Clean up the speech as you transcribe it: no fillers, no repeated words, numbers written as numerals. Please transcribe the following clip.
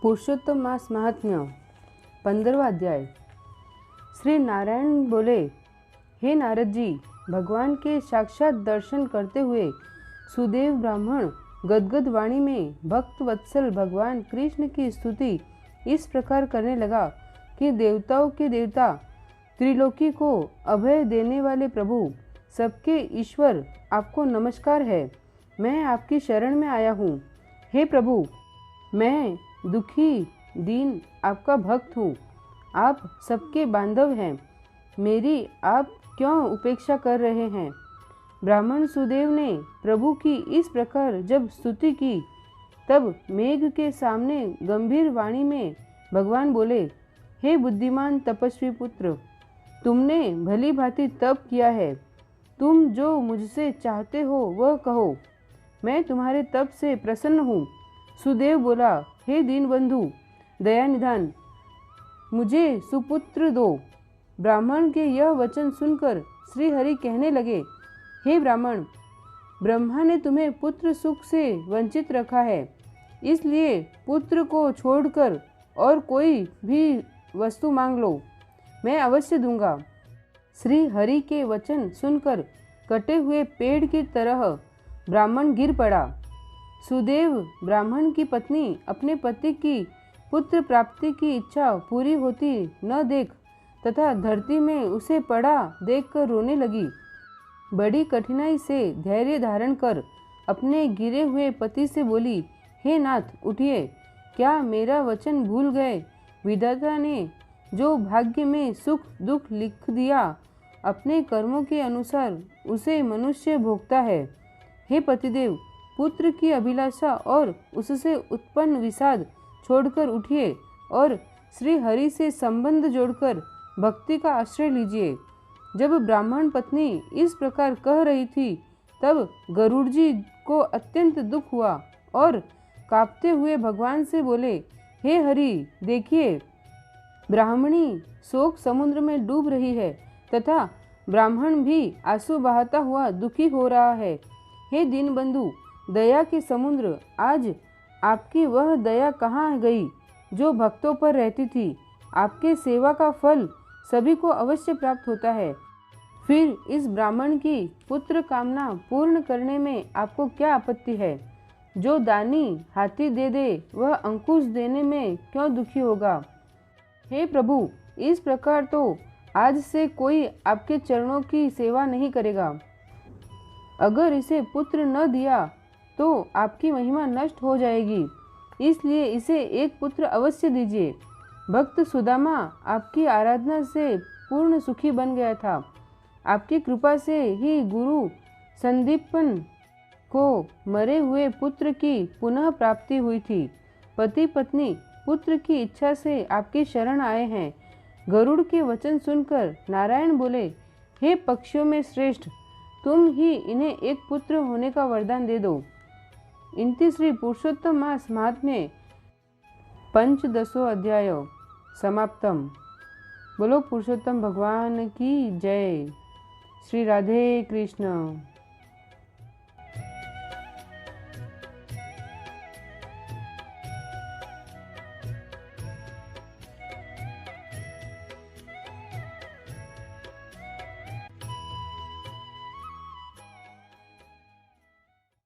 पुरुषोत्तम मास महात्म्य 15वां अध्याय। श्री नारायण बोले, हे नारद जी, भगवान के साक्षात दर्शन करते हुए सुदेव ब्राह्मण गदगद वाणी में भक्त वत्सल भगवान कृष्ण की स्तुति इस प्रकार करने लगा कि देवताओं के देवता, त्रिलोकी को अभय देने वाले प्रभु, सबके ईश्वर, आपको नमस्कार है। मैं आपकी शरण में आया हूँ। हे प्रभु, मैं दुखी दीन आपका भक्त हूँ। आप सबके बांधव हैं। मेरी आप क्यों उपेक्षा कर रहे हैं? ब्राह्मण सुदेव ने प्रभु की इस प्रकार जब स्तुति की, तब मेघ के सामने गंभीर वाणी में भगवान बोले, हे बुद्धिमान तपस्वी पुत्र, तुमने भली भांति तप किया है। तुम जो मुझसे चाहते हो वह कहो, मैं तुम्हारे तप से प्रसन्न हूँ। सुदेव बोला, हे दीनबंधु, दया निधान, मुझे सुपुत्र दो। ब्राह्मण के यह वचन सुनकर श्री हरि कहने लगे, हे ब्राह्मण, ब्रह्मा ने तुम्हें पुत्र सुख से वंचित रखा है, इसलिए पुत्र को छोड़कर और कोई भी वस्तु मांग लो, मैं अवश्य दूंगा। श्री हरि के वचन सुनकर कटे हुए पेड़ की तरह ब्राह्मण गिर पड़ा। सुदेव ब्राह्मण की पत्नी अपने पति की पुत्र प्राप्ति की इच्छा पूरी होती न देख तथा धरती में उसे पड़ा देखकर रोने लगी। बड़ी कठिनाई से धैर्य धारण कर अपने गिरे हुए पति से बोली, हे नाथ, उठिए, क्या मेरा वचन भूल गए? विधाता ने जो भाग्य में सुख दुख लिख दिया, अपने कर्मों के अनुसार उसे मनुष्य भोगता है। हे पतिदेव, पुत्र की अभिलाषा और उससे उत्पन्न विषाद छोड़कर उठिए और श्री हरि से संबंध जोड़कर भक्ति का आश्रय लीजिए। जब ब्राह्मण पत्नी इस प्रकार कह रही थी, तब गरुड़ जी को अत्यंत दुख हुआ और कांपते हुए भगवान से बोले, हे हरि, देखिए, ब्राह्मणी शोक समुद्र में डूब रही है तथा ब्राह्मण भी आंसू बहाता हुआ दुखी हो रहा है। हे दीनबंधु, दया के समुद्र, आज आपकी वह दया कहाँ गई जो भक्तों पर रहती थी? आपके सेवा का फल सभी को अवश्य प्राप्त होता है। फिर इस ब्राह्मण की पुत्र कामना पूर्ण करने में आपको क्या आपत्ति है? जो दानी हाथी दे दे, वह अंकुश देने में क्यों दुखी होगा? हे प्रभु, इस प्रकार तो आज से कोई आपके चरणों की सेवा नहीं करेगा। अगर इसे पुत्र न दिया तो आपकी महिमा नष्ट हो जाएगी, इसलिए इसे एक पुत्र अवश्य दीजिए। भक्त सुदामा आपकी आराधना से पूर्ण सुखी बन गया था। आपकी कृपा से ही गुरु संदीपन को मरे हुए पुत्र की पुनः प्राप्ति हुई थी। पति पत्नी पुत्र की इच्छा से आपकी शरण आए हैं। गरुड़ के वचन सुनकर नारायण बोले, हे पक्षियों में श्रेष्ठ, तुम ही इन्हें एक पुत्र होने का वरदान दे दो। इनती श्री पुरुषोत्तम मास महात्म्य 15वां अध्याय समाप्तम। बोलो पुरुषोत्तम भगवान की जय। श्री राधे कृष्ण।